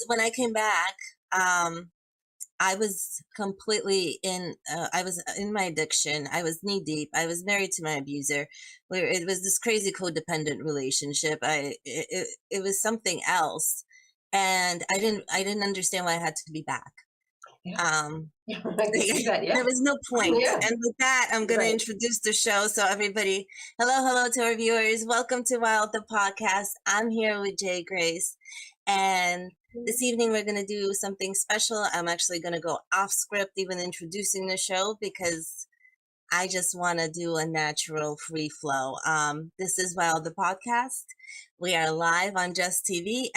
when I came back, I was completely I was in my addiction. I was knee deep. I was married to my abuser. Where it was this crazy codependent relationship. It was something else, and I didn't understand why I had to be back. Yeah. Um, I can see that, yeah. there was no point. Yeah. And with that, I'm going to Right. introduce the show. So everybody, hello to our viewers. Welcome to W.I.L.D, the podcast. I'm here with Jay Grayce. And this evening, we're going to do something special. I'm actually going to go off script, even introducing the show, because I just want to do a natural free flow. This is W.I.L.D, the podcast. We are live on Jess TV,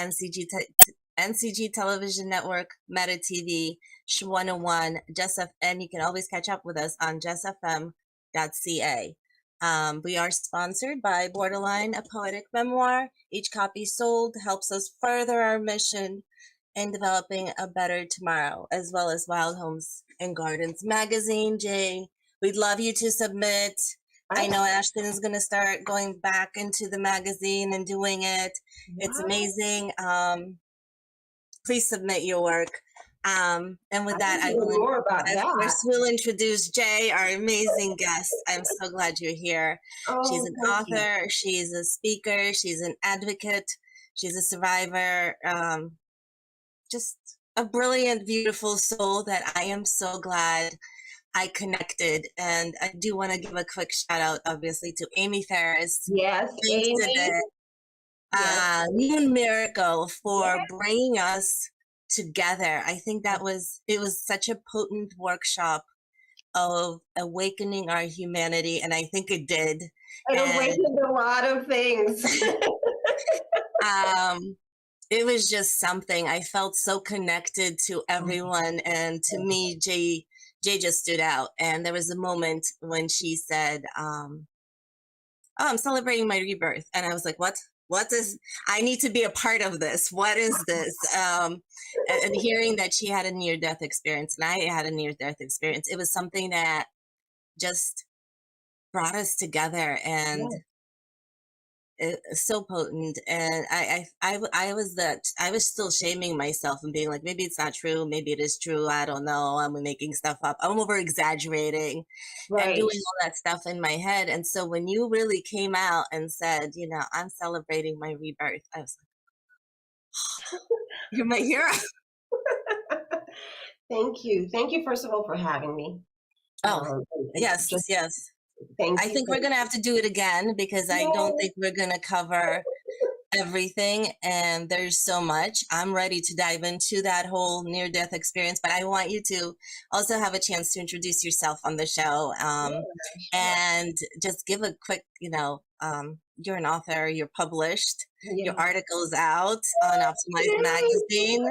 NCG Television Network, Meta TV, 101, Jess FM, and you can always catch up with us on jessfm.ca. We are sponsored by Borderline, a poetic memoir. Each copy sold helps us further our mission in developing a better tomorrow, as well as Wild Homes and Gardens magazine. Jay, we'd love you to submit. I know Ashton is going to start going back into the magazine and doing it. It's amazing. Please submit your work. And with that, I will, more about that. Of course, we'll introduce Jay, our amazing guest. I'm so glad you're here. She's an author. She's a speaker. She's an advocate. She's a survivor. Just a brilliant, beautiful soul that I am so glad I connected. And I do want to give a quick shout out, obviously, to Amy Ferris. Yes, Amy. Moon Miracle for bringing us together. I think it was such a potent workshop of awakening our humanity, and I think it did. It awakened a lot of things. It was just something. I felt so connected to everyone, and to me, Jay just stood out. And there was a moment when she said, "Oh, I'm celebrating my rebirth," and I was like, "What? What is, I need to be a part of this. What is this?" And hearing that she had a near-death experience and I had a near-death experience, it was something that just brought us together, and it's so potent. And I was still shaming myself and being like, maybe it's not true. Maybe it is true. I don't know. I'm making stuff up. I'm over exaggerating and doing all that stuff in my head. And so when you really came out and said, I'm celebrating my rebirth, I was like, you're my hero. Thank you. Thank you, first of all, for having me. Yes. I think we're going to have to do it again, because I don't think we're going to cover everything, and there's so much. I'm ready to dive into that whole near-death experience, but I want you to also have a chance to introduce yourself on the show, and just give a quick, you're an author, you're published, your article's out on Optimized Magazine.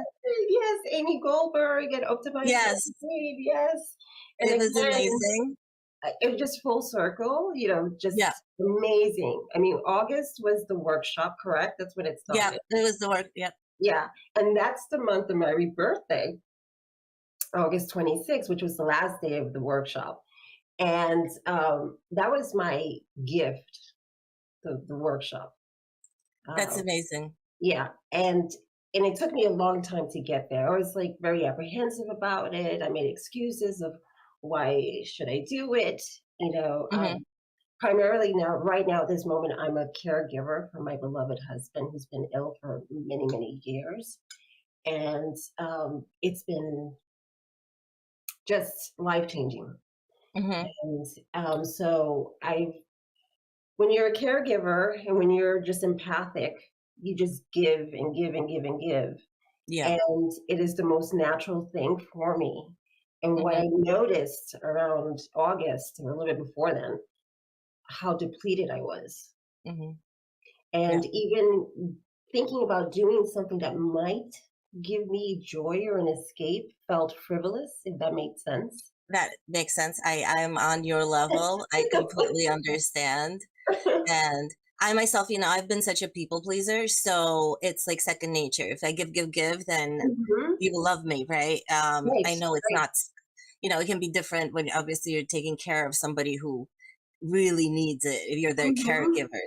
Yes, Amy Goldberg at Optimized Magazine, yes. And it was amazing. It was just full circle, just amazing. I mean, August was the workshop, correct? That's when it started. Yeah, it was the work. Yep. Yeah. And that's the month of my rebirthday, August 26th, which was the last day of the workshop. And that was my gift, the workshop. That's amazing. Yeah. And it took me a long time to get there. I was like very apprehensive about it. I made excuses of, why should I do it? Primarily right now at this moment, I'm a caregiver for my beloved husband who's been ill for many, many years. And it's been just life-changing. And so when you're a caregiver and when you're just empathic, you just give and give and give and give. Yeah. And it is the most natural thing for me. And what I noticed around August, or a little bit before then, how depleted I was. And even thinking about doing something that might give me joy or an escape felt frivolous, if that made sense. That makes sense. I'm on your level. I completely understand. And I myself, I've been such a people pleaser, so it's like second nature. If I give, then you will love me, right? I know it's not, it can be different when obviously you're taking care of somebody who really needs it. If you're their caregiver,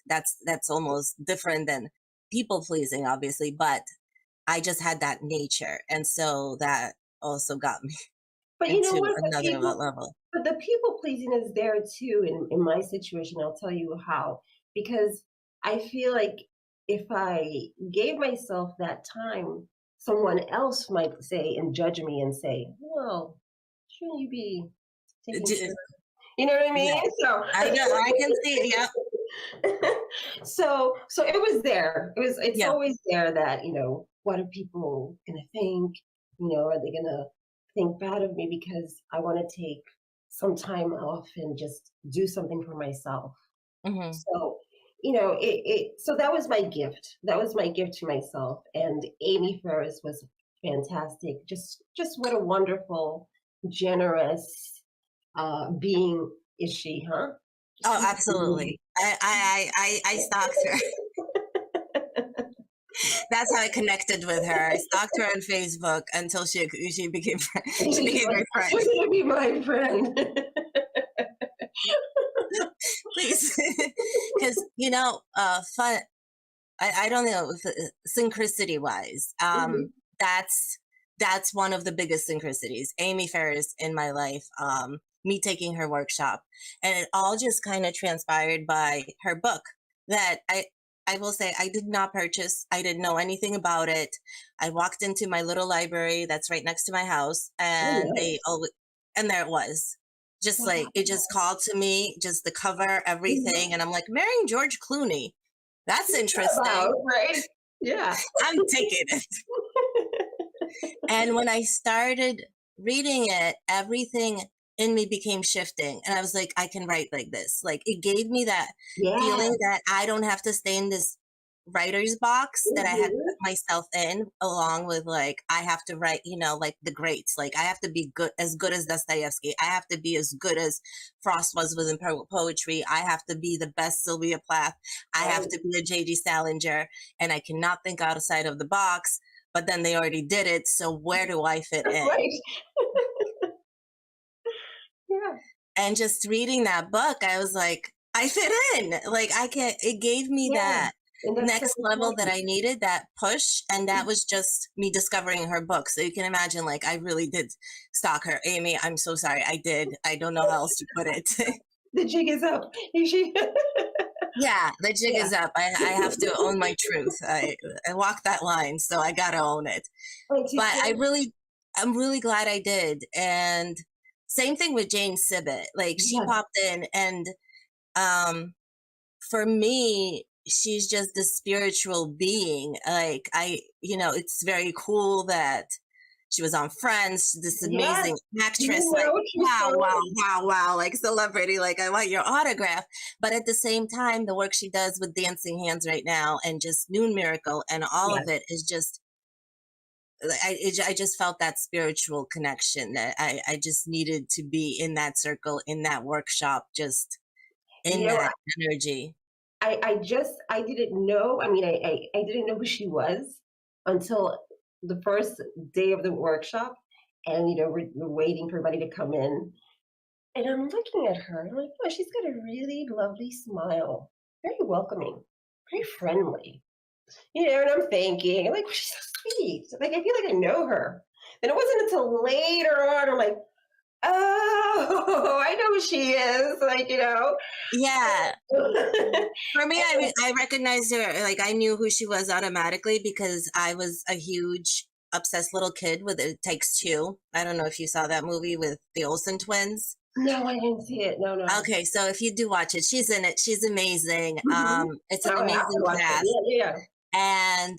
that's almost different than people pleasing, obviously. But I just had that nature. And so that also got me But you know into what? another level. But the people pleasing is there too in my situation. I'll tell you how. Because I feel like if I gave myself that time, someone else might say and judge me and say, well, shouldn't you be taking care? You know what I mean? Yeah, So I know. I can see it. Yep. so it was there. It's Yeah. always there that, what are people gonna think? Are they gonna think bad of me because I want to take some time off and just do something for myself? Hmm. So, so that was my gift. That was my gift to myself. And Amy Ferris was fantastic. Just what a wonderful, generous being is she, huh? Oh, She's absolutely. I stalked her. That's how I connected with her. I stalked her on Facebook until she became she she's became like, my friend. you're gonna be my friend. Please, because fun. I don't know if synchronicity wise. Mhm. That's that's one of the biggest synchronicities. Amy Ferris in my life. Me taking her workshop, and it all just kind of transpired by her book that I will say I did not purchase. I didn't know anything about it. I walked into my little library that's right next to my house, Oh, and nice. and there it was. Just Wow. like it just called to me, just the cover, Mhm. everything, and I'm like, marrying George Clooney. That's About, interesting. right? Yeah. I'm taking it. And when I started reading it, everything in me became shifting. And I was like, I can write like this. Like it gave me that Yeah. feeling that I don't have to stay in this writer's box that I had Mhm. put myself in, along with like, I have to write, like the greats. Like I have to be good as Dostoevsky. I have to be as good as Frost was within poetry. I have to be the best Sylvia Plath. I have Right. to be a J.D. Salinger. And I cannot think outside of the box, but then they already did it. So where do I fit in? Right. Yeah. And just reading that book, I was like, I fit in. Like I can it gave me Yeah. that And that's so next level that important. I needed, that push. And that was just me discovering her book. So you can imagine, like, I really did stalk her. Amy, I'm so sorry. I did. I don't know how else to put it. The jig is up. She, Yeah, the jig yeah. is up. I have to own my truth. I walk that line, so I gotta own it. Like to But think, I'm really glad I did. And same thing with Jane Sibbett. Like she yes, popped in, and um for me, she's just a spiritual being. Like it's very cool that she was on Friends, this yes. amazing actress. You Like, know, she's wow, so, wow, wow, wow, like celebrity. Like, I want your autograph. But at the same time, the work she does with Dancing Hands right now, and just Noon Miracle, and all yeah, of it is just. I just felt that spiritual connection that I just needed to be in that circle, in that workshop, just you in know, that energy. I didn't know. I mean, I didn't know who she was until the first day of the workshop. And, we're waiting for everybody to come in. And I'm looking at her and I'm like, oh, she's got a really lovely smile, very welcoming, very friendly. And I'm thinking, I'm like, oh, she's so sweet. Like, I feel like I know her. And it wasn't until later on, I'm like, oh, I know who she is. Yeah. For me, I recognized her. Like I knew who she was automatically because I was a huge obsessed little kid with It Takes Two. I don't know if you saw that movie with the Olsen twins. No, I didn't see it. No, no. Okay, so if you do watch it, she's in it. She's amazing. Mm-hmm. It's an Now I have to amazing watch it. cast, Yeah, yeah. and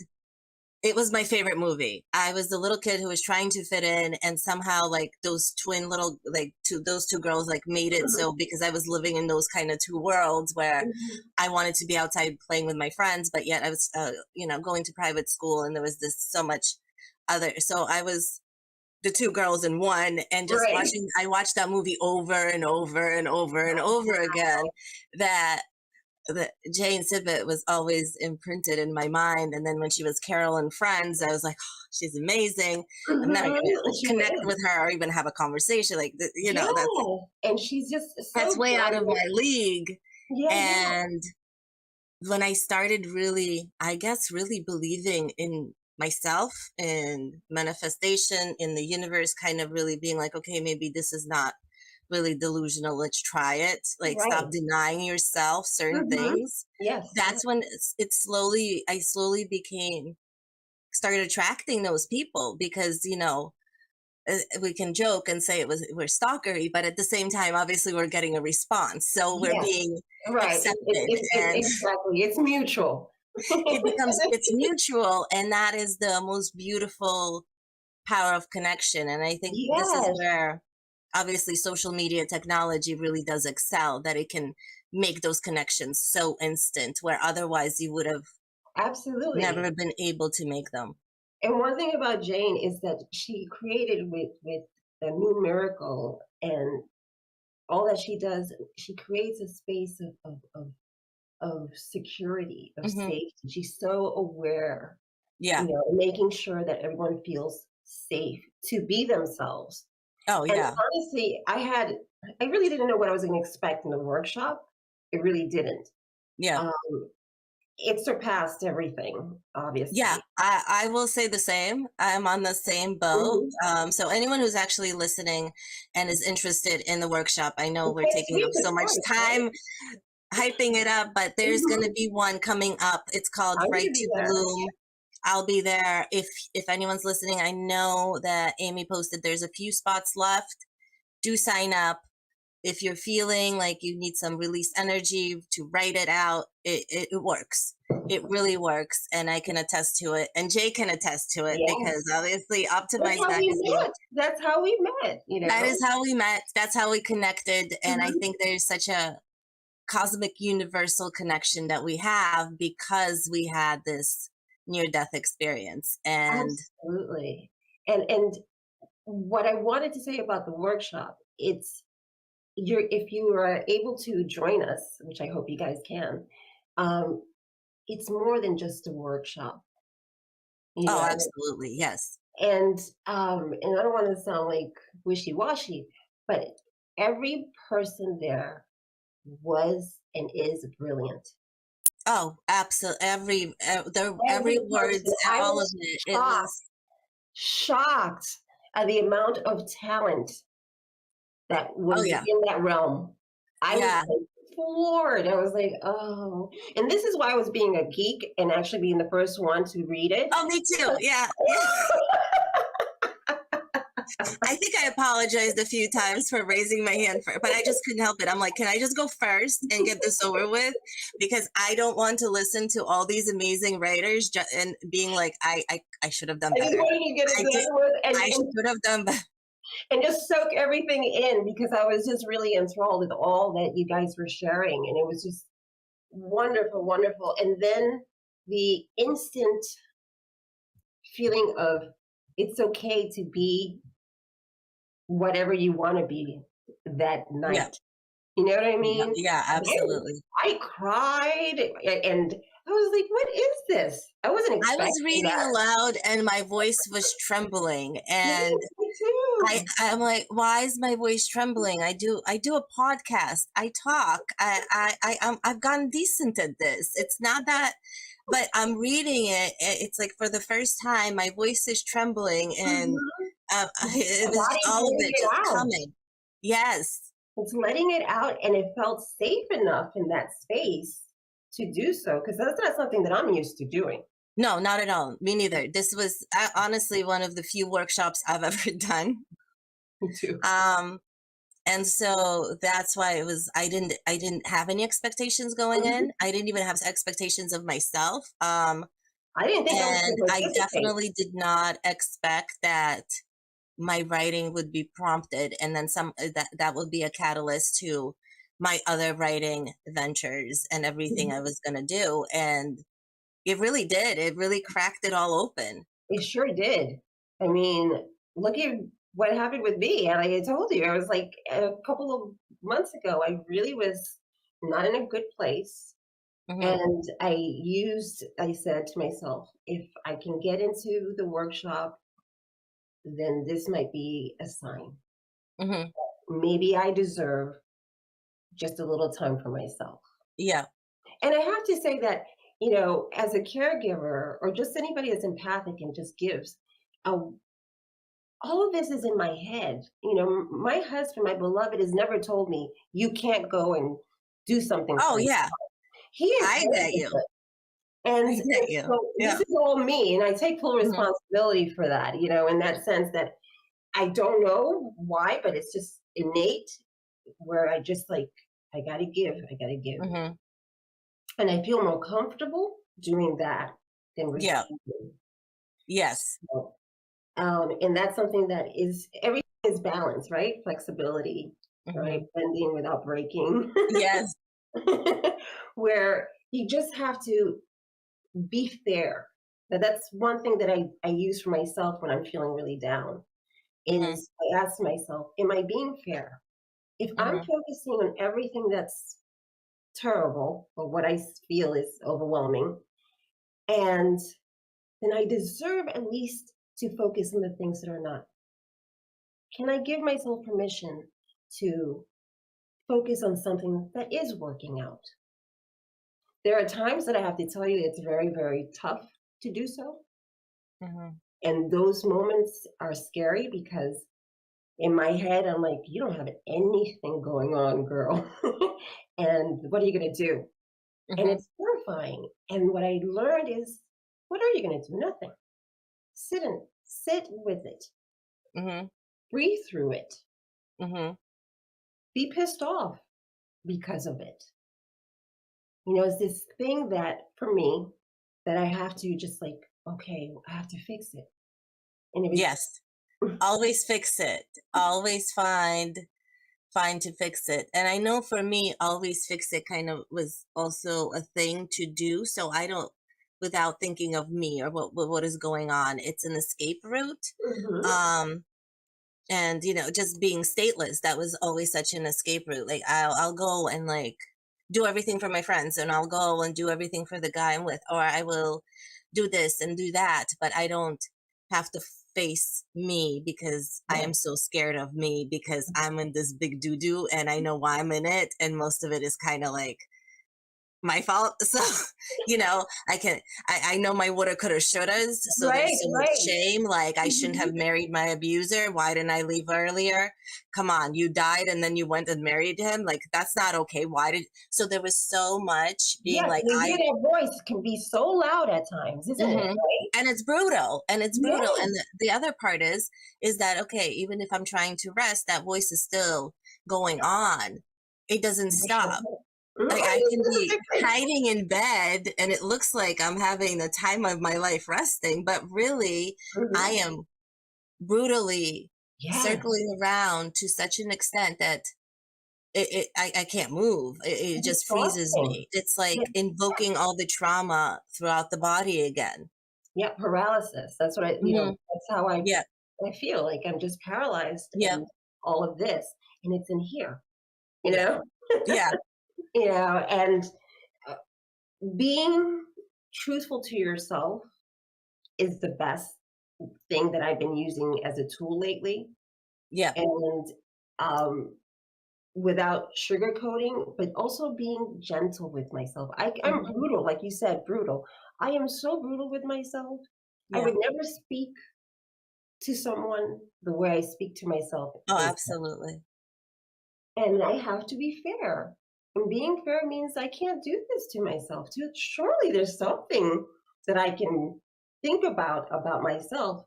it was my favorite movie. I was the little kid who was trying to fit in, and somehow like those twin little those two girls like made it. Mhm, So because I was living in those kind of two worlds where mhm. I wanted to be outside playing with my friends, but yet I was going to private school, and there was this so much other. So I was the two girls in one, and just Right. watching. I watched that movie over and over and over and over again. That Jane Sibbett was always imprinted in my mind. And then when she was Carol in Friends, I was like, oh, she's amazing. I'm never Mhm. gonna And she connect is. with her or even have a conversation. Like, Yeah. And she's just that's so way out of down. my league. Yeah, yeah. And when I started really, I guess, really believing in myself and manifestation in the universe, kind of really being like, okay, maybe this is not really delusional. Let's try it. Like, Right. stop denying yourself certain Mm-hmm. things. Yes. That's when I slowly started attracting those people, because, we can joke and say we're stalkery, but at the same time, obviously we're getting a response. So we're Yes. being Right. accepted, and Exactly. It's mutual. it's mutual. And that is the most beautiful power of connection. And I think this is Yes. where obviously social media technology really does excel, that it can make those connections so instant, where otherwise you would have Absolutely. never been able to make them. And one thing about Jane is that she created with the new miracle and all that she does, she creates a space of security, of Hmm. safety. She's so aware, Yeah. making sure that everyone feels safe to be themselves. Oh, And yeah. honestly, I really didn't know what I was going to expect in the workshop. It really didn't. Yeah. Um, it surpassed everything, Yeah, obviously. I will say the same. I'm on the same boat. Mhm. So anyone who's actually listening and is interested in the workshop, I know And we're next taking week, up of so much course, right? time hyping it up, but there's going to Mhm. be one coming up. It's called I'm going Right to be to there. Bloom. I'll be there. If anyone's listening, I know that Amy posted there's a few spots left. Do sign up. If you're feeling like you need some release energy to write it out, it works. It really works. And I can attest to it. And Jay can attest to it, Yes. because obviously That's Optimize how we Magazine, met. That's how we met, that is how we met. That's how we connected. And I Mhm. think there's such a cosmic universal connection that we have, because we had this near death experience. And Absolutely. And what I wanted to say about the workshop, if you are able to join us, which I hope you guys can, um, it's more than just a workshop, you oh, know. absolutely. Yes. And I don't want to sound like wishy-washy, but every person there was and is brilliant. Oh, absolutely. Every Every words, person. I all of was it. It shocked, was, shocked at the amount of talent that oh, was yeah. in that realm. I was Yeah. like floored. I was like, oh. And this is why I was being a geek and actually being the first one to read it. Oh, me too. Yeah. Yeah. I think I apologized a few times for raising my hand, but I just couldn't help it. I'm like, can I just go first and get this over with? Because I don't want to listen to all these amazing writers and being like, I should have done I just better. wanted to get it I done did. with I should have done better. and just soak everything in because I was just really enthralled with all that you guys were sharing. And it was just wonderful, wonderful. And then the instant feeling of it's okay to be whatever you want to be that Yeah. night. You know what I Yeah. mean? Yeah. Absolutely. I cried and I was like, what is this? I wasn't I was expecting reading that. aloud and my voice was trembling, Yes, and me too. I'm like, why is my voice trembling? I do a podcast. I talk. I've gotten decent at this. It's not that, but I'm reading it. It's like for the first time, my voice is trembling, and Mhm. it The was body's all of letting it it just out. coming. Yes. It's letting it out, and it felt safe enough in that space to do so because that's not something that I'm used to doing. No, not at all. Me neither. This was honestly one of the few workshops I've ever done. Me too. Um, and so that's why I didn't have any expectations going Mhm. in. I didn't even have expectations of myself. I didn't think I was And going to I participate. definitely did not expect that my writing would be prompted, and then some that would be a catalyst to my other writing ventures and everything I Mhm. was going to do. And it really did. It really cracked it all open. It sure did. I mean, look at what happened with me. And I told you, I was like a couple of months ago, I really was not in a good place. Hmm. And I said to myself, if I can get into the workshop, then this might be a sign. Hmm. Maybe I deserve just a little time for myself. Yeah. And I have to say that as a caregiver or just anybody that's empathic and just gives, uh, all of this is in my head. My husband, my beloved, has never told me you can't go and do something Oh for you. yeah, He I get encourages you. it. And, I and get you. so this Yeah. is all me, and I take full Hmm. responsibility for that, in that sense that I don't know why, but it's just innate where I just like, I gotta give, I gotta give. Hmm. And I feel more comfortable doing that than Yeah. receiving. Yes. So, and that's something that is, everything is balance, right? Flexibility, right? Hmm. Bending without breaking. Yes. Where you just have to be fair. Now, that's one thing that I use for myself when I'm feeling really down Hmm. is I ask myself, am I being fair? If I'm Hmm. focusing on everything that's terrible or what I feel is overwhelming, and then I deserve at least to focus on the things that are not. Can I give myself permission to focus on something that is working out? There are times that I have to tell you it's very, very tough to do so. Hmm. And those moments are scary because in my head, I'm like, you don't have anything going on, girl. And what are you going to do? And Hmm. it's terrifying. And what I learned is, what are you going to do? Nothing. Sit with it, Hmm. breathe through it, Hmm. be pissed off because of it. It's this thing that for me that I have to just like, okay, I have to fix it. And if it's Yes. Always fix it. Always find to fix it. And I know for me, always fix it kind of was also a thing to do. So I don't, without thinking of me or what is going on, it's an escape route. Mhm. Um, and just being stateless, that was always such an escape route. Like I'll go and like do everything for my friends, and I'll go and do everything for the guy I'm with, or I will do this and do that, but I don't have to face me because I Yeah. am so scared of me because I'm in this big doo-doo and I know why I'm in it, and most of it is kind of like my fault. So, I know my woulda, coulda, shouldas. So Right, there's so much right. shame. Like, I shouldn't Mhm. have married my abuser. Why didn't I leave earlier? Come on, you died and then you went and married him. Like, that's not okay. So there was so much being Yes, like, and you hear that voice can be so loud at times, isn't it? Mhm. Right? And it's brutal, and it's brutal. And Yes. the other part is that, okay, even if I'm trying to rest, that voice is still going on. It doesn't For sure. stop. Like, I can be Mhm. hiding in bed and it looks like I'm having the time of my life resting, but really I Mhm. am brutally Yes. circling around to such an extent that I can't move. It It's just freezes exhausting. me. It's like Yeah. invoking all the trauma throughout the body again. Yeah, paralysis. That's what Hmm. that's how Yeah. I feel like I'm just paralyzed Yeah. and all of this, and it's in here, you Yeah. know? Yeah. And uh, being truthful to yourself is the best thing that I've been using as a tool lately. Yeah. And um, without sugarcoating, but also being gentle with myself. I'm Hmm. brutal, like you said, brutal. I am so brutal with myself. I Yeah. would never speak to someone the way I speak to myself. Oh, absolutely. And I have to be fair. And being fair means I can't do this to myself. Too. Surely there's something that I can think about myself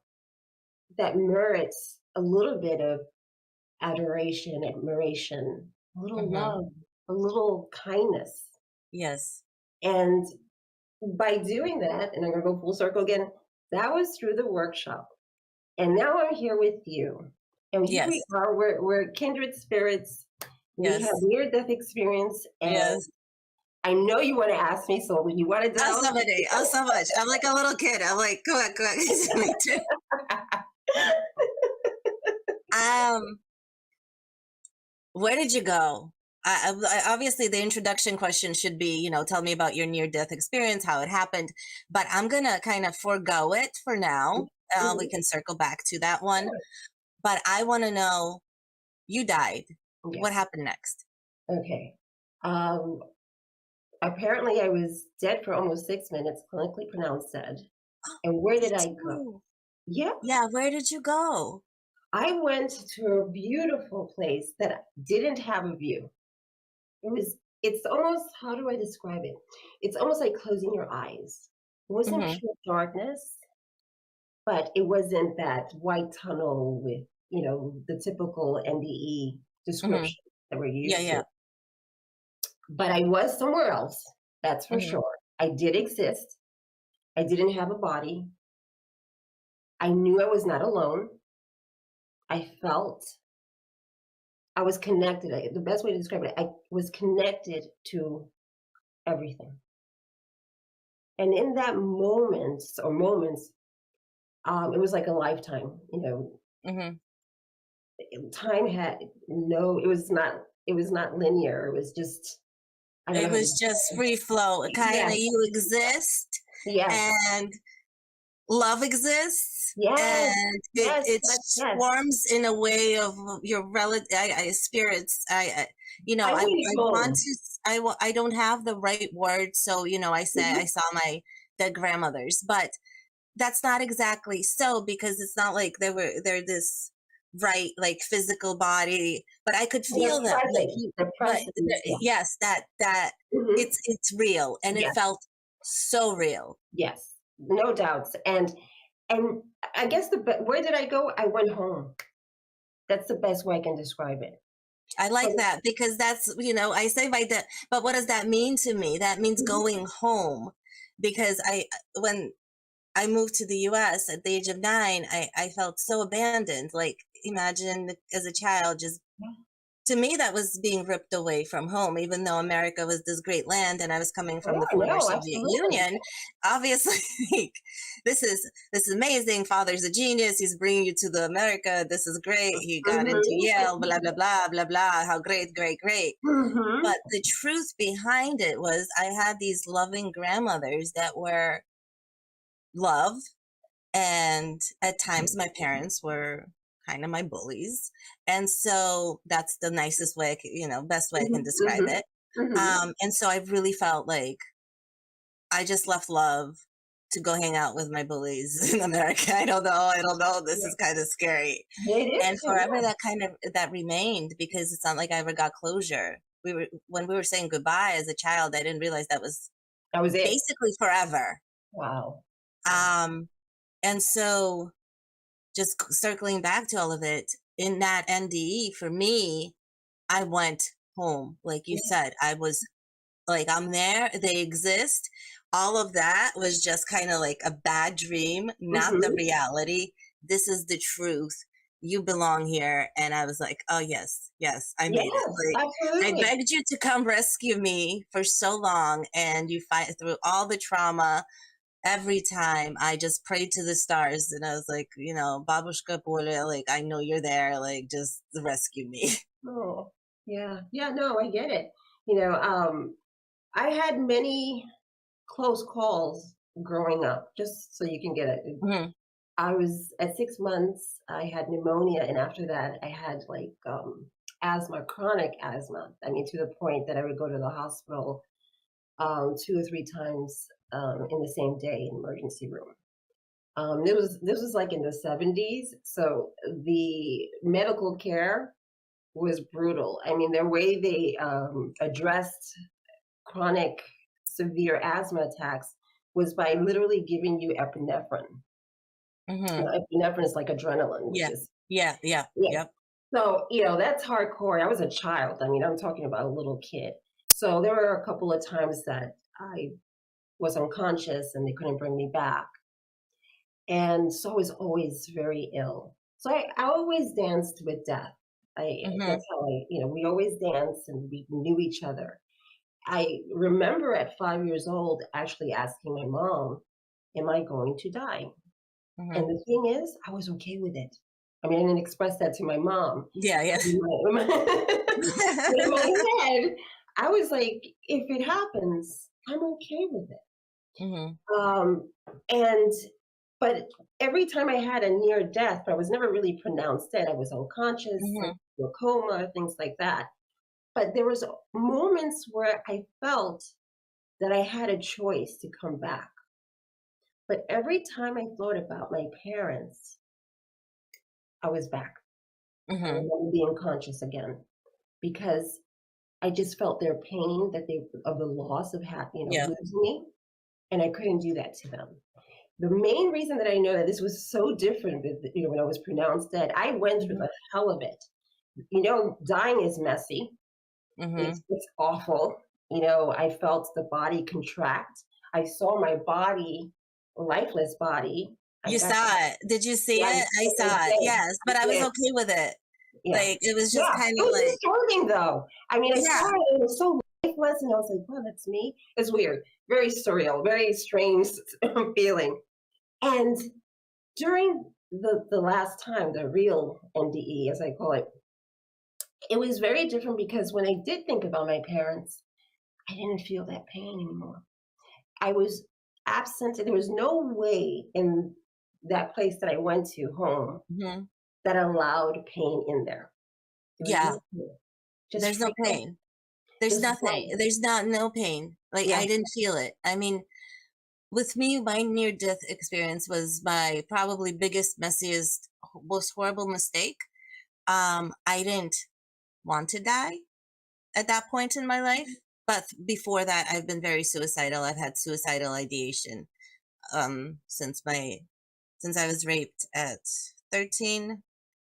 that merits a little bit of adoration, admiration, a little Hmm. love, a little kindness. Yes. And by doing that, and I'm going to go full circle again, that was through the workshop. And now I'm here with you. And here we Yes. are, we're kindred spirits. We have Yes. near death experience. And Yes. I know you want to ask me, so when you want to Oh, delve, so many. Oh, so much. I'm like a little kid. I'm like, go ahead, go ahead. Me too. Um, where did you go? Obviously, the introduction question should be, tell me about your near-death experience, how it happened. But I'm gonna kind of forego it for now. We Mhm. can circle back to that one. But I want to know, you died. What Yes. happened next? Okay. Um, Apparently, I was dead for almost 6 minutes, clinically pronounced dead. And where Me did I go? too. Yep. Yeah, where did you go? I went to a beautiful place that didn't have a view. It's almost, how do I describe it? It's almost like closing your eyes. It wasn't Hmm. pure darkness, but it wasn't that white tunnel with, the typical NDE Hmm. description that we're Yeah, used to. yeah. But I was somewhere else, that's for Hmm. sure. I did exist. I didn't have a body. I knew I was not alone. I felt I was connected. The best way to describe it, I was connected to everything. And in that moments, it was like a lifetime. Hmm. Time had no. It was not linear. It was just. I don't know It how to was describe just it. free flow. Kind Yes, of you exist yes, and love exists yes, and it yes, it yes, yes. swarms in a way of your relative spirits. I I went want home. to I don't have the right word, so I say I Mhm. saw my dead grandmothers, but that's not exactly so, because it's not like they're this right, like, physical body, but I could Their feel them, like presence, you their but presence. Yeah. yes, that Hmm. it's real, and it Yes, felt so real. yes, no doubts. And I guess where did I go? I went home. That's the best way I can describe it. I But like that, because that's, I say by that, but what does that mean to me? That means mhm, going home, because when I moved to the US at the age of 9, I felt so abandoned. Like, imagine as a child, just to me, that was being ripped away from home, even though America was this great land and I was coming from sure, the former no, Soviet absolutely. Union. Obviously, like, this is amazing. Father's a genius. He's bringing you to the America. This is great. He got into Yale, Mhm, blah, blah, blah, blah, blah. How great, great, great. mhm, But the truth behind it was I had these loving grandmothers that were love. And at times my parents were kind of my bullies. And so that's the nicest way, best way I can mhm, describe mhm, it. mhm. And so I really felt like I just left love to go hang out with my bullies in America. I don't know. I don't know. This Yeah, is kind of scary. it is And too. forever Yeah, that remained, because it's not like I ever got closure. When we were saying goodbye as a child, I didn't realize that was that was it. basically forever. Wow, wow. Um, and so just circling back to all of it, in that NDE for me, I went home. Like you Yeah. said, I was like, I'm there, they exist. All of that was just kind of like a bad dream, not the Mhm. reality. This is the truth. You belong here. And I was like, oh, yes, yes, I made it. Yes, Like, I absolutely. begged you to come rescue me for so long, and you fight through all the trauma. Every time I just prayed to the stars, and I was like, Babushka Pole, like, I know you're there, like, just rescue me. Oh, yeah, yeah. No, I get it. I had many close calls growing up. Just so you can get it. Hmm. I was at 6 months. I had pneumonia, and after that, I had like asthma, chronic asthma. I mean, to the point that I would go to the hospital 2 or 3 times in the same day in the emergency room. This was like in the 70s, so the medical care was brutal. I mean, the way they addressed chronic severe asthma attacks was by literally giving you epinephrine. Hmm. Epinephrine is like adrenaline, which Yeah, is yeah, yeah, yeah. yep. So that's hardcore. I was a child. I mean, I'm talking about a little kid. So there were a couple of times that I was unconscious and they couldn't bring me back. And so I was always very ill. So I always danced with death. Hmm. That's how we always danced and we knew each other. I remember at 5 years old actually asking my mom, am I going to die? Hmm. And the thing is, I was okay with it. I mean, I didn't express that to my mom. Yeah, yeah. But in my head, I was like, if it happens, I'm okay with it. Hmm. Um, and but every time I had a near death, but I was never really pronounced dead. I was unconscious, Hmm. a coma, things like that. But there was moments where I felt that I had a choice to come back. But every time I thought about my parents, I was back. I Mm-hmm. remember being conscious again because I just felt their pain that they of the loss of Yeah. losing me, and I couldn't do that to them. The main reason that I know that this was so different, when I was pronounced dead, I went through Mm-hmm. the hell of it. Dying is messy. Mm-hmm. It's awful. I felt the body contract. I saw my body, lifeless body. I You got saw it. Did you see yeah, it? I I saw it. did. Yes, I but I was did. okay with it. Yeah. Like it was just Yeah. kind It of was like, disturbing though. I mean, I saw yeah. it, it was so lifeless, and I was like, wow, that's me. It's weird. Very surreal, very strange feeling. And during the last time, the real NDE, as I call it was very different because when I did think about my parents, I didn't feel that pain anymore. I was absent. There was no way in that place that I went to, home, Mm-hmm. that allowed pain in there. There was Yeah. no pain. Just There's no freedom, pain. There's just nothing. life. There's no pain. Like Yeah. I didn't feel it. I mean, with me, my near death experience was my probably biggest, messiest, most horrible mistake. I didn't want to die at that point in my life, but before that, I've been very suicidal. I've had suicidal ideation since I was raped at 13,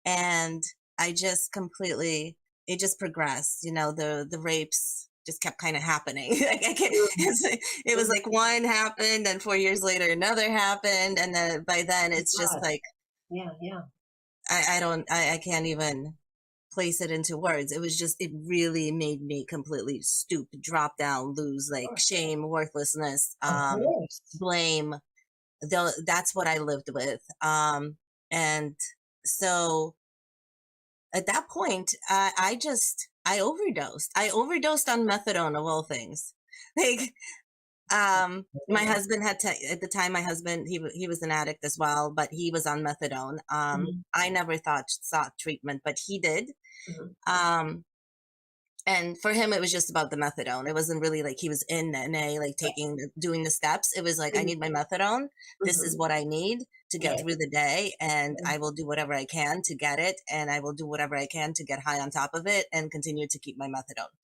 and I just completely it just progressed. The rapes just kept kind of happening. Like it was Mhm. like one happened, and 4 years later another happened, and then by then it's just God. like Yeah, yeah. I can't even place it into words. It was just it really made me completely stoop, drop down, lose like shame, worthlessness, Of course. blame. That's what I lived with. And so at that point, I overdosed. I overdosed on methadone of all things. Like my husband had to at the time. My husband he was an addict as well, but he was on methadone. Mhm, I never sought treatment, but he did. mhm. Um, and for him, it was just about the methadone. It wasn't really like he was in NA, like doing the steps. It was like, I Mhm, need my methadone. This is mhm. what I need to get Right. through the day. And Mhm. I will do whatever I can to get it. And I will do whatever I can to get high on top of it and continue to keep my methadone.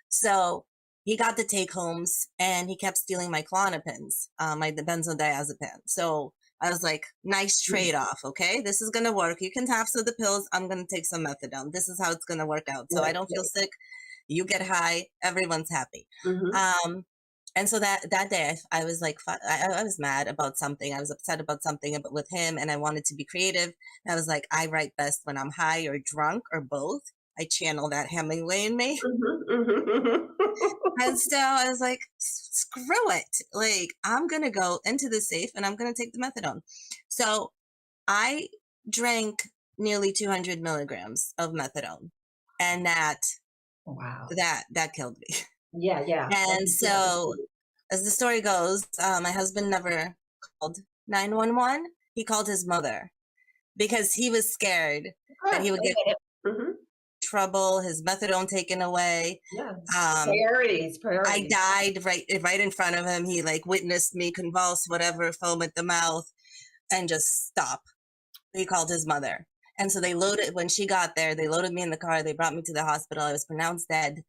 So he got the take homes and he kept stealing my Klonopins, the benzodiazepine. So I was like, nice Mhm. trade off. Okay. This is going to work. You can have some of the pills. I'm going to take some methadone. This is how it's going to work out. So I Right, don't feel right. sick. You get high, everyone's happy. Mhm. Um, and so that day, I was like, I was mad about something. I was upset about something with him, and I wanted to be creative. And I was like, I write best when I'm high or drunk or both. I channel that Hemingway in me. Mhm, mhm. And so I was like, screw it. Like, I'm going to go into the safe and I'm going to take the methadone. So I drank nearly 200 milligrams of methadone. And Wow. that killed me. Yeah, yeah. And so, as the story goes, my husband never called 911. He called his mother because he was scared that Ah, he I would get get it. Mhm. trouble, his methadone taken away. Yeah. Um, Priorities, I priorities. died right in front of him. He like witnessed me convulse, whatever, foam at the mouth, and just stop. He called his mother. And so when she got there, they loaded me in the car. They brought me to the hospital. I was pronounced dead.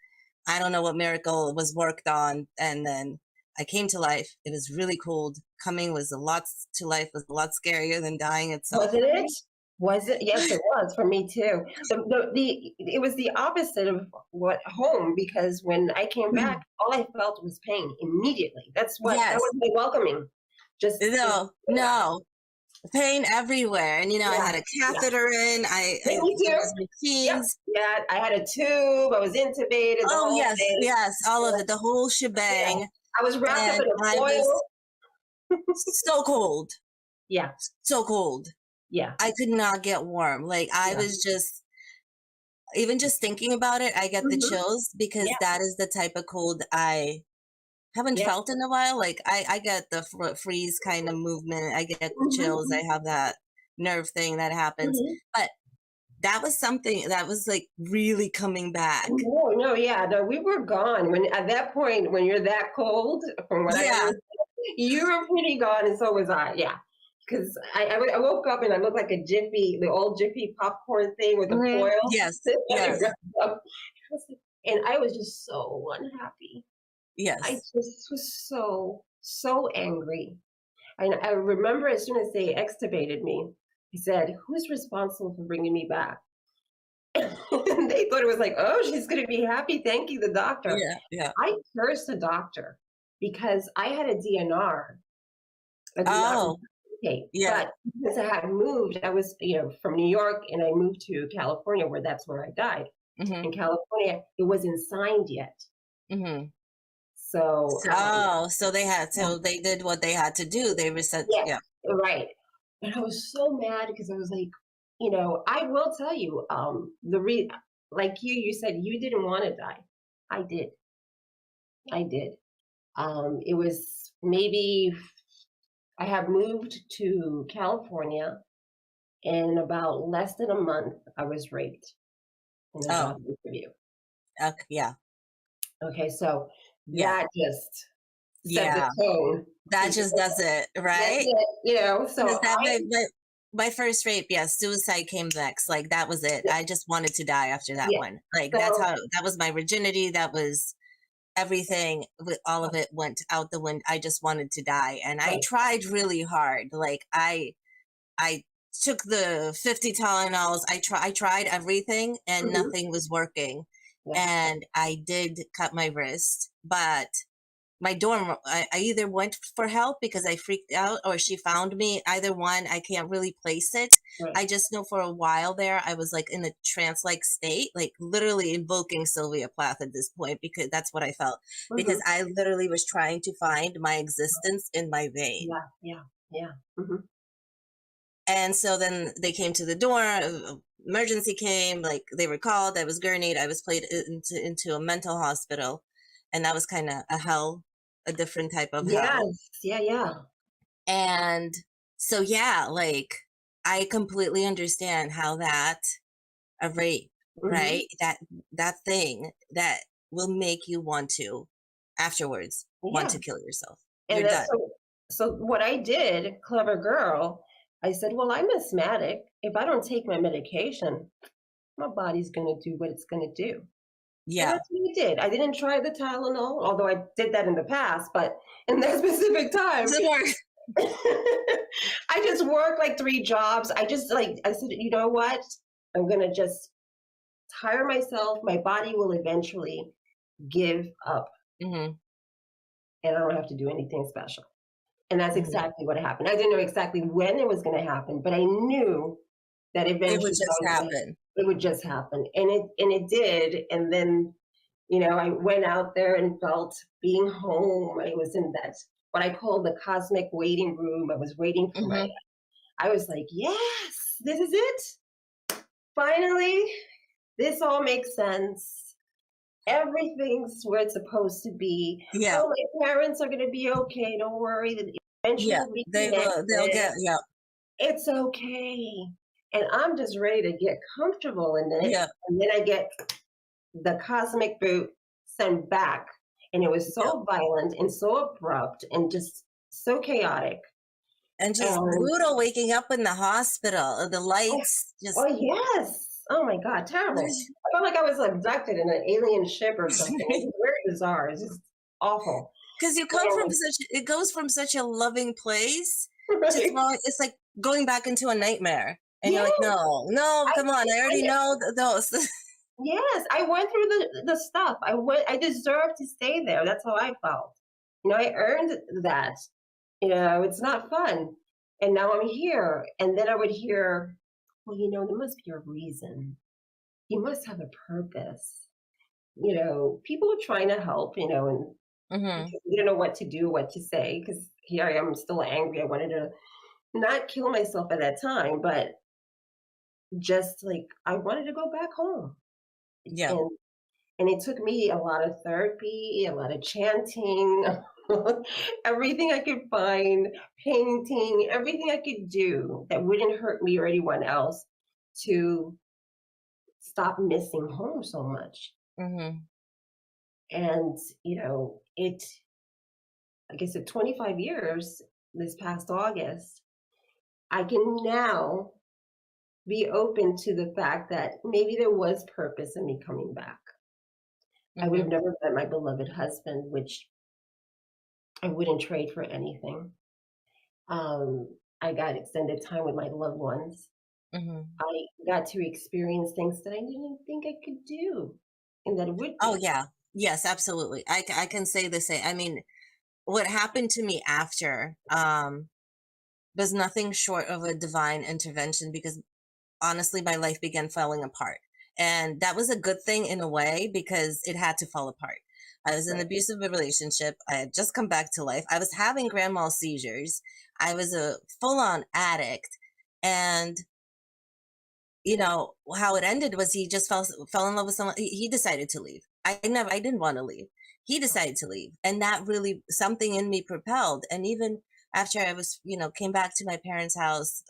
I don't know what miracle was worked on. And then I came to life. It was really cold. Coming to life was a lot scarier than dying itself. Wasn't it? Was it? Yes, it was for me too. It was the opposite of what home, because when I came back, all I felt was pain immediately. That was Yes. my welcoming. Just No, yeah, no. Pain everywhere. And, I yeah, had a yeah. catheter in. Me There too. was Yep. machines. Yeah, I had a tube. I was intubated, the Oh, whole yes, thing. yes. All of Yeah, it, the whole yeah. shebang. I was wrapped up And in a I was foil. so cold. Yeah, So cold. yeah. I could not get warm. Like I Yeah. was just even just thinking about it, I get the Hmm. chills because Yeah. that is the type of cold I haven't Yeah. felt in a while. Like I get the freeze kind of movement. I get the chills. Hmm. I have that nerve thing that happens. Hmm. But that was something that was like really coming back. No, yeah, no, we were gone. When at that point, when you're that cold, from what I Yeah. understand, you were pretty gone, and so was I. Yeah, because I woke up and I looked like a Jiffy, the old Jiffy popcorn thing with the Hmm. foil. Yes. Yes. And I was just so unhappy. I Yes. just was so angry. And I remember as soon as they extubated me, he said, "Who's responsible for bringing me back?" And they thought it was like, "Oh, she's going to be happy thanking the doctor." Yeah. Yeah. I cursed the doctor because I had a DNR, a do not Oh, resuscitate. yeah. But because I had moved, I was, from New York, and I moved to California, where that's where I died. Hmm. In California, it wasn't signed yet. Hmm. So, So they did what they had to do. They reset. yeah, Yeah. right. And I was so mad because I was like, I will tell you, like you said you didn't want to die. I did. I did. It was maybe I have moved to California, and in about less than a month, I was raped in a Oh, job interview. okay. Yeah. Okay, so Yeah. that just set the Yeah. tone. That just does it, That's right? it, Because so that my first rape, yes, suicide came next. Like that was it. I just wanted to die after that yeah, one. Like so that was my virginity. That was everything. With all of it went out the window. I just wanted to die, and I right. tried really hard. Like I took the 50 Tylenols. I tried everything, and Mhm. nothing was working. Yeah. And I did cut my wrist, but my dorm, I either went for help because I freaked out, or she found me. Either one, I can't really place it. Right. I just know for a while there I was like in a trance like state, like literally invoking Sylvia Plath at this point, because that's what I felt, because Mhm. I literally was trying to find my existence in my vein. Yeah, yeah, yeah. Mhm. And so then they came to the door, emergency came, like they were called, I was gurneyed, I was played into a mental hospital, and that was kind of a hell, a different type of hell. Yes. Yeah, yeah. And so, yeah, like I completely understand how that a rape, Mhm. right? That thing that will make you want to afterwards want Yeah. to kill yourself. You're And that's done. so what I did, clever girl, I said, "Well, I'm asthmatic. If I don't take my medication, my body's gonna do what it's gonna do." And Yeah. that's what I did. I didn't try the Tylenol, although I did that in the past, but in that specific time, Doesn't work. I just worked like 3 jobs. I said, "You know what? I'm gonna just tire myself. My body will eventually give up, Hmm. and I don't have to do anything special." And that's Hmm. exactly what happened. I didn't know exactly when it was gonna happen, but I knew that It would eventually just happen. it would just happen. And it did. And then, I went out there and felt being home. I was in that what I call the cosmic waiting room. I was waiting for Hmm. I was like, yes, this is it. Finally, this all makes sense. Everything's where it's supposed to be. Yeah. Oh, my parents are gonna be okay. Don't worry. That eventually Yeah. we'll be They will. They'll connected. get. Yeah. It's okay. And I'm just ready to get comfortable in it. Yeah. And then I get the cosmic boot sent back. And it was Yeah. so violent and so abrupt and just so chaotic. And just And brutal waking up in the hospital. The oh, lights oh just. yes. Oh my God, terrible. I felt like I was abducted in an alien ship or something. It was very bizarre. It's just awful. Because you come from And, such, it goes from such a loving place to right? throw, it's like going back into a nightmare. And you're like, Yes, no, no, come on, I already I know those. yes, I went through the stuff. I deserved to stay there. That's how I felt. I earned that. It's not fun. And now I'm here. And then I would hear, well, there must be a reason. You must have a purpose. People are trying to help, and Hmm. because they don't know what to do, what to say, because here I am still angry. I wanted to not kill myself at that time, but just like I wanted to go back home. Yeah. And And it took me a lot of therapy, a lot of chanting, everything I could find, painting, everything I could do that wouldn't hurt me or anyone else to stop missing home so much. Mm-hmm. And, like I said, 25 years this past August, I can now be open to the fact that maybe there was purpose in me coming back. I would have Mm-hmm. never met my beloved husband, which I wouldn't trade for anything. I got extended time with my loved ones. Mm-hmm. I got to experience things that I didn't think I could do and that it would Oh be. yeah. Yes, absolutely. I can say the same. I mean, what happened to me after was nothing short of a divine intervention, because honestly my life began falling apart. And that was a good thing in a way, because it had to fall apart. I was in an Right. abusive relationship. I had just come back to life. I was having grand mal seizures. I was a full-on addict. And how it ended was he just fell in love with someone. He decided to leave. I didn't want to leave. He decided to leave, and that really, something in me propelled. And even after I was, came back to my parents' house,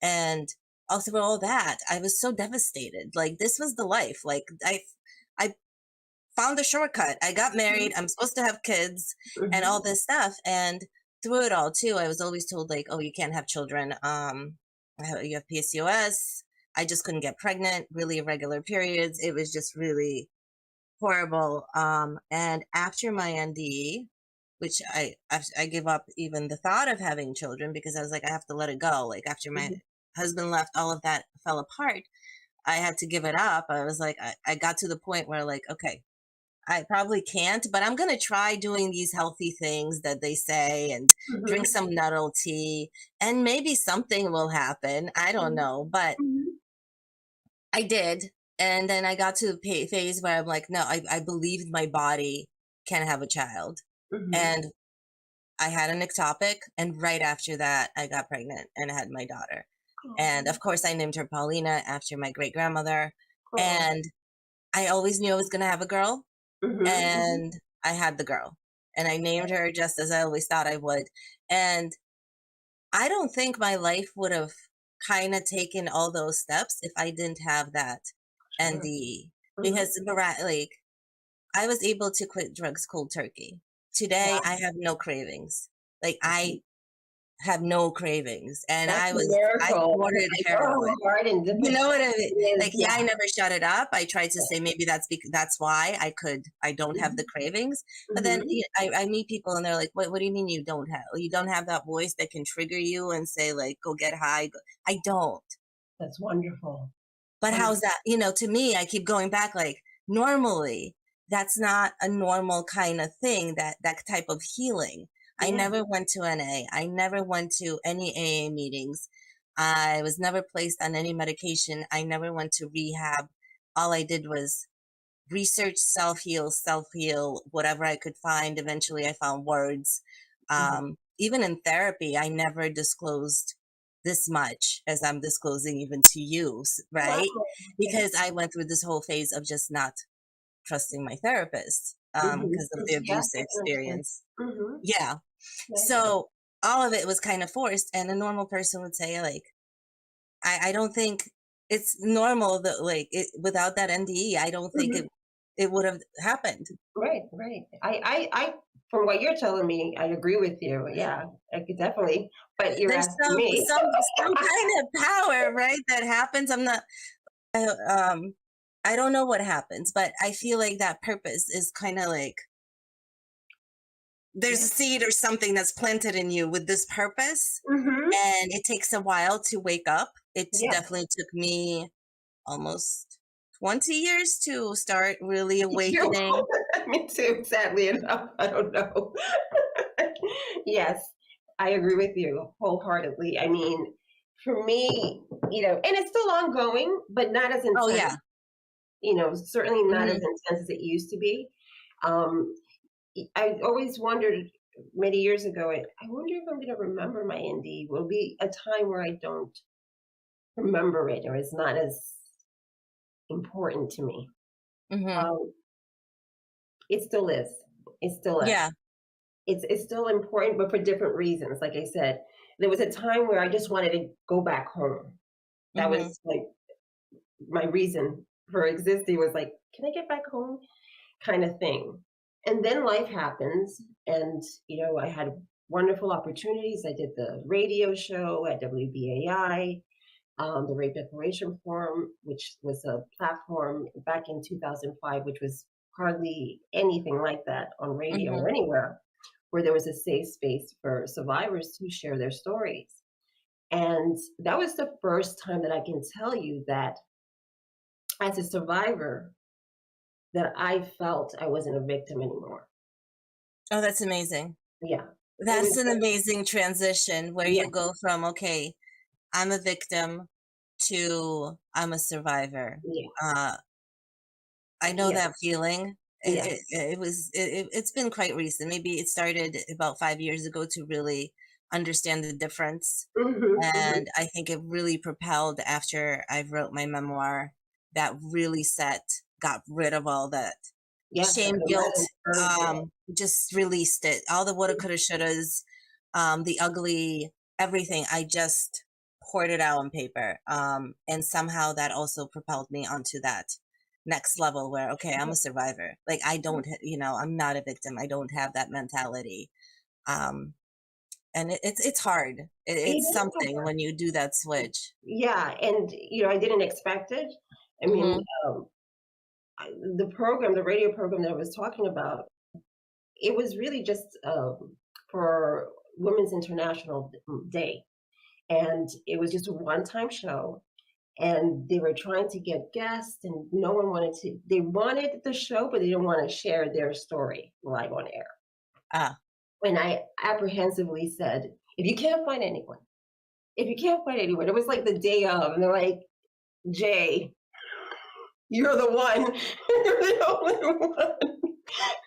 and also for all that, I was so devastated. Like, this was the life. Like, I found a shortcut. I got married. I'm supposed to have kids and Mm-hmm. all this stuff. And through it all too, I was always told, like, oh, you can't have children. You have PCOS. I just couldn't get pregnant, really irregular periods. It was just really horrible. And after my NDE, which I give up even the thought of having children, because I was like, I have to let it go. Like, after my Mm-hmm. husband left, all of that fell apart. I had to give it up. I was like, I got to the point where, like, okay, I probably can't, but I'm going to try doing these healthy things that they say, and drink Mm-hmm. some nettle tea, and maybe something will happen. I don't know, but Mm-hmm. I did. And then I got to the phase where I'm like, no, I believed my body can have a child. Mm-hmm. And I had an ectopic. And right after that, I got pregnant and I had my daughter. And Oh, of course, I named her Paulina after my great grandmother. oh. And I always knew I was going to have a girl. Mm-hmm. And I had the girl. And I named her just as I always thought I would. And I don't think my life would have kind of taken all those steps if I didn't have that Sure. NDE. Mm-hmm. Because, like, I was able to quit drugs cold turkey. Today, Wow. I have no cravings. Like, Mhm. I have no cravings. And That's a I miracle. ordered I know heroin. how hard and You know difficult what I mean? it is. Like, yeah, I Yeah. never shut it up. I tried to say maybe that's why I don't have the cravings. But then Mm-hmm. I meet people and they're like, what do you mean you don't have that voice that can trigger you and say, like, go get high? I don't. That's wonderful. But Wonderful. how's that? To me, I keep going back, like, normally, that's not a normal kind of thing, that type of healing. I Yeah. never went to NA. I never went to any AA meetings. I was never placed on any medication. I never went to rehab. All I did was research, self heal, whatever I could find. Eventually, I found words. Mm-hmm. Even in therapy, I never disclosed this much as I'm disclosing even to you, Wow. right? Because Yes. I went through this whole phase of just not trusting my therapist Mm-hmm. because of the Yes, abuse I can understand. experience. Mm-hmm. Yeah. Yeah, I get it. So all of it was kind of forced. And a normal person would say, like, I don't think it's normal that, like, without that NDE, I don't think Mm-hmm. it would have happened. Right, right. From what you're telling me, I agree with you. Yeah, I could definitely. But you're There's asking me. some kind of power, right, that happens. I'm not I, um I don't know what happens, but I feel like that purpose is kind of like there's Yeah. a seed or something that's planted in you with this purpose, Mm-hmm. and it takes a while to wake up. It Yeah. definitely took me almost 20 years to start really Me too. awakening. Me too. Sadly enough, I don't know. Yes, I agree with you wholeheartedly. I mean, for me, and it's still ongoing, but not as Oh intense. yeah. Certainly not as Hmm. intense as it used to be. Um, I always wondered many years ago. I wonder if I'm going to remember my ND. Will be a time where I don't remember it, or it's not as important to me. Hmm. Um, it still is. It still is. Yeah. It's still important, but for different reasons. Like I said, there was a time where I just wanted to go back home. That Hmm. was like my reason for existing was like, can I get back home? Kind of thing. And then life happens, and I had wonderful opportunities. I did the radio show at WBAI, the Rape Declaration Forum, which was a platform back in 2005, which was hardly anything like that on radio or anywhere, where there was a safe space for survivors to share their stories. And that was the first time that I can tell you that as a survivor, that I felt I wasn't a victim anymore. Oh, that's amazing. Yeah. That's an amazing transition where Yeah. you go from, okay, I'm a victim to I'm a survivor. Yeah. I know Yeah. that feeling. Yeah. It's been quite recent. Maybe it started about 5 years ago to really understand the difference. And I think it really propelled after I wrote my memoir that really got rid of all that shame, guilt, just released it. All the woulda, coulda, shouldas, the ugly, everything. I just poured it out on paper. And somehow that also propelled me onto that next level where, okay, I'm a survivor. Like I don't, I'm not a victim. I don't have that mentality. And it's hard. It's something hard when you do that switch. Yeah. And, I didn't expect it. I mean, the radio program that I was talking about, it was really just for Women's International Day. And it was just a one-time show. And they were trying to get guests, and no one they wanted the show, but they didn't want to share their story live on air. And I apprehensively said, if you can't find anyone, it was like the day of, and they're like, Jay, you're the one. You're the only one.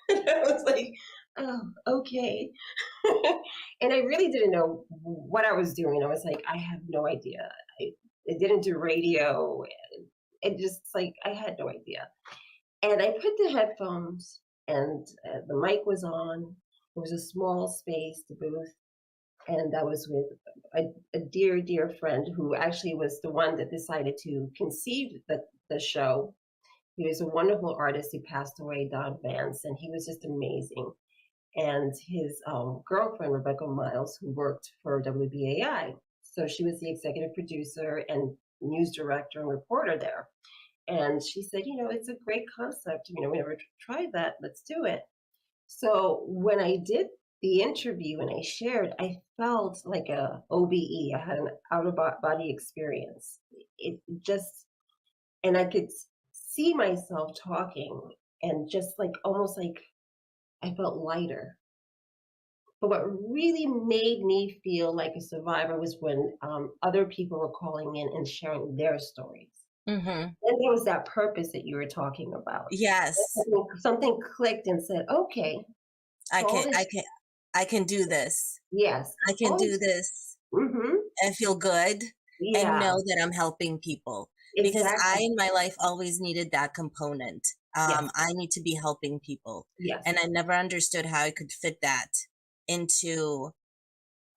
And I was like, oh, okay. And I really didn't know what I was doing. I was like, I have no idea. I didn't do radio. It just like, I had no idea. And I put the headphones, and the mic was on. It was a small space, the booth. And I was with a dear, dear friend who actually was the one that decided to conceive the show. He was a wonderful artist. He passed away, Don Vance, and he was just amazing. And his girlfriend, Rebecca Miles, who worked for WBAI. So she was the executive producer and news director and reporter there. And she said, it's a great concept. We never tried that. Let's do it. So when I did the interview and I shared, I felt like a OBE. I had an out-of-body experience. It just, and I could see myself talking, and just like, almost like I felt lighter. But what really made me feel like a survivor was when other people were calling in and sharing their stories. And there was that purpose that you were talking about. Yes. Something clicked and said, okay. I can do this. Yes. I can do this and feel good and know that I'm helping people. Exactly. Because I, in my life, always needed that component. I need to be helping people. Yes. And I never understood how I could fit that into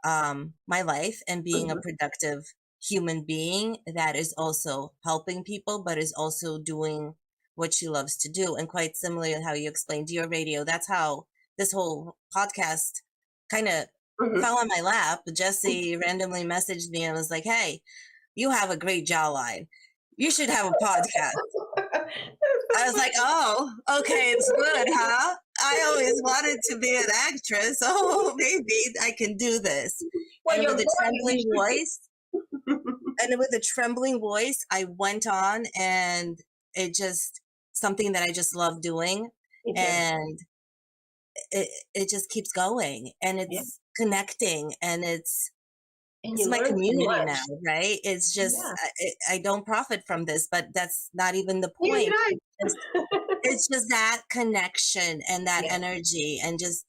my life and being a productive human being that is also helping people, but is also doing what she loves to do. And quite similarly to how you explained your radio, that's how this whole podcast kind of fell on my lap. Jesse randomly messaged me and was like, hey, you have a great jawline. You should have a podcast. I was like, oh, okay, it's good, huh? I always wanted to be an actress. Oh, maybe I can do this. Well, and with a trembling voice, I went on, and it just something that I just love doing. And it just keeps going, and it's connecting, and it's my community now, right? It's just, I don't profit from this, but that's not even the point. It's just that connection and that energy, and just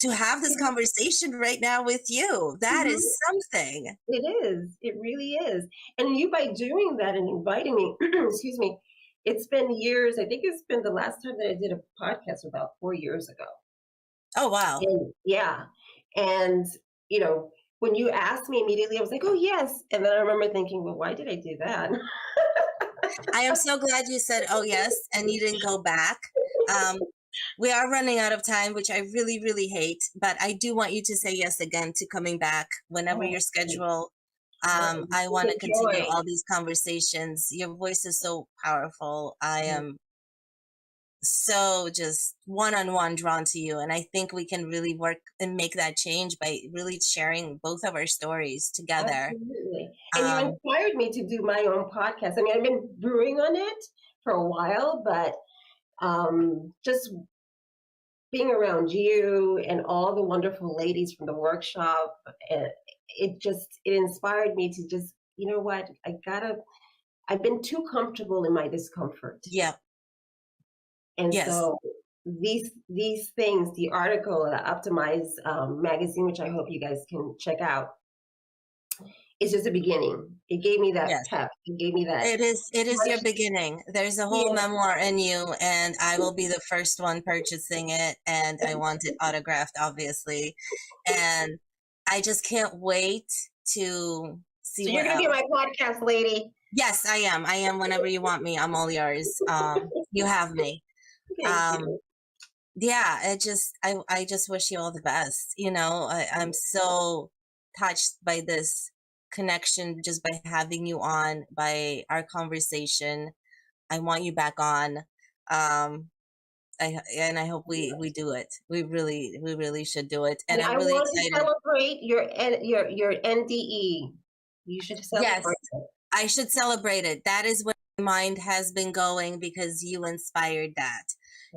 to have this conversation right now with you, that is something. It is. It really is. And you, by doing that and inviting me, excuse me, it's been years. I think it's been the last time that I did a podcast about 4 years ago. Oh, wow. And, when you asked me immediately, I was like, oh, yes. And then I remember thinking, well, why did I do that? I am so glad you said, oh, yes, and you didn't go back. We are running out of time, which I really, really hate, but I do want you to say yes again to coming back whenever your schedule. I want to continue all these conversations. Your voice is so powerful. I am so just one-on-one drawn to you, and I think we can really work and make that change by really sharing both of our stories together. Absolutely. And you inspired me to do my own podcast. I mean, I've been brewing on it for a while, but just being around you and all the wonderful ladies from the workshop, it inspired me to just, you know what, I've been too comfortable in my discomfort. Yeah. And so these things, the article, the Optimize magazine, which I hope you guys can check out, is just a beginning. It gave me that pep. It gave me that. It is your beginning. There's a whole memoir in you, and I will be the first one purchasing it, and I want it autographed, obviously. And I just can't wait to see. So you're going to be my podcast lady. Yes, I am. I am. Whenever you want me, I'm all yours. You have me. Yeah, I just wish you all the best. You know, I'm so touched by this connection just by having you on, by our conversation. I want you back on. I hope we do it. We really should do it. And I'm really excited. To celebrate your NDE. You should celebrate it. I should celebrate it. That is where my mind has been going, because you inspired that.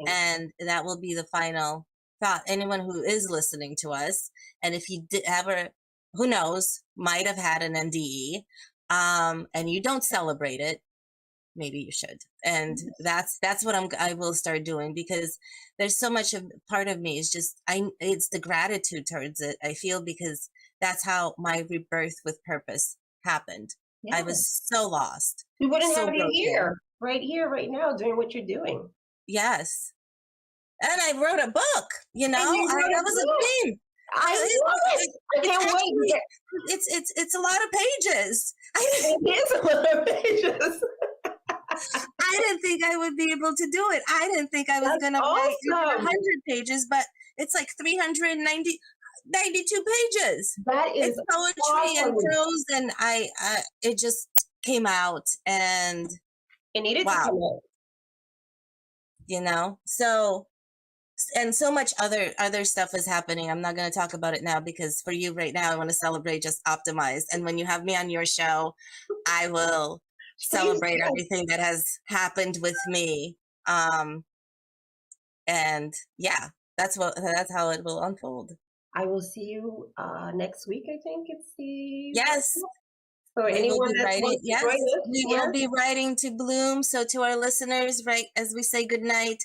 And that will be the final thought. Anyone who is listening to us, and if you did ever, who knows, might have had an NDE, and you don't celebrate it, maybe you should. And that's what I will start doing, because there's so much of part of me is just, it's the gratitude towards it, I feel, because that's how my rebirth with purpose happened. I was so lost. We wouldn't have you here, right now, doing what you're doing. Yes. And I wrote a book, you know, that was a dream. I love it. I can't wait. It's a lot of pages. It is a lot of pages. I didn't think I would be able to do it. I didn't think I was going to write 100 pages, but it's like 392 pages. That is poetry and prose, and it just came out, and it needed to come out. You know, so much other stuff is happening. I'm not going to talk about it now, because for you right now, I want to celebrate just Optimize. And when you have me on your show, I will celebrate everything that has happened with me. And yeah, that's how it will unfold. I will see you next week. I think it's the So anyone we will be writing to Bloom. So to our listeners, right as we say goodnight,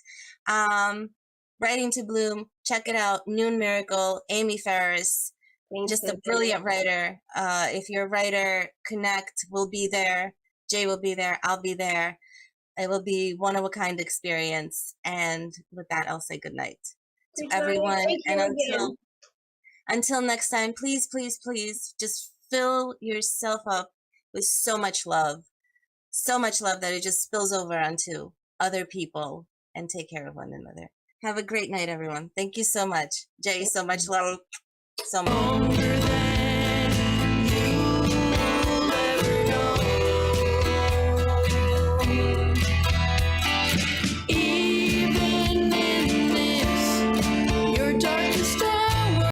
writing to Bloom, check it out. Noon Miracle, Amy Ferris, just a brilliant writer. If you're a writer, connect. We'll be there. Jay will be there. I'll be there. It will be one of a kind experience. And with that, I'll say goodnight to everyone. And until next time, please, please, please, just fill yourself up with so much love that it just spills over onto other people, and take care of one another. Have a great night, everyone. Thank you so much. Jay, so much love. So much.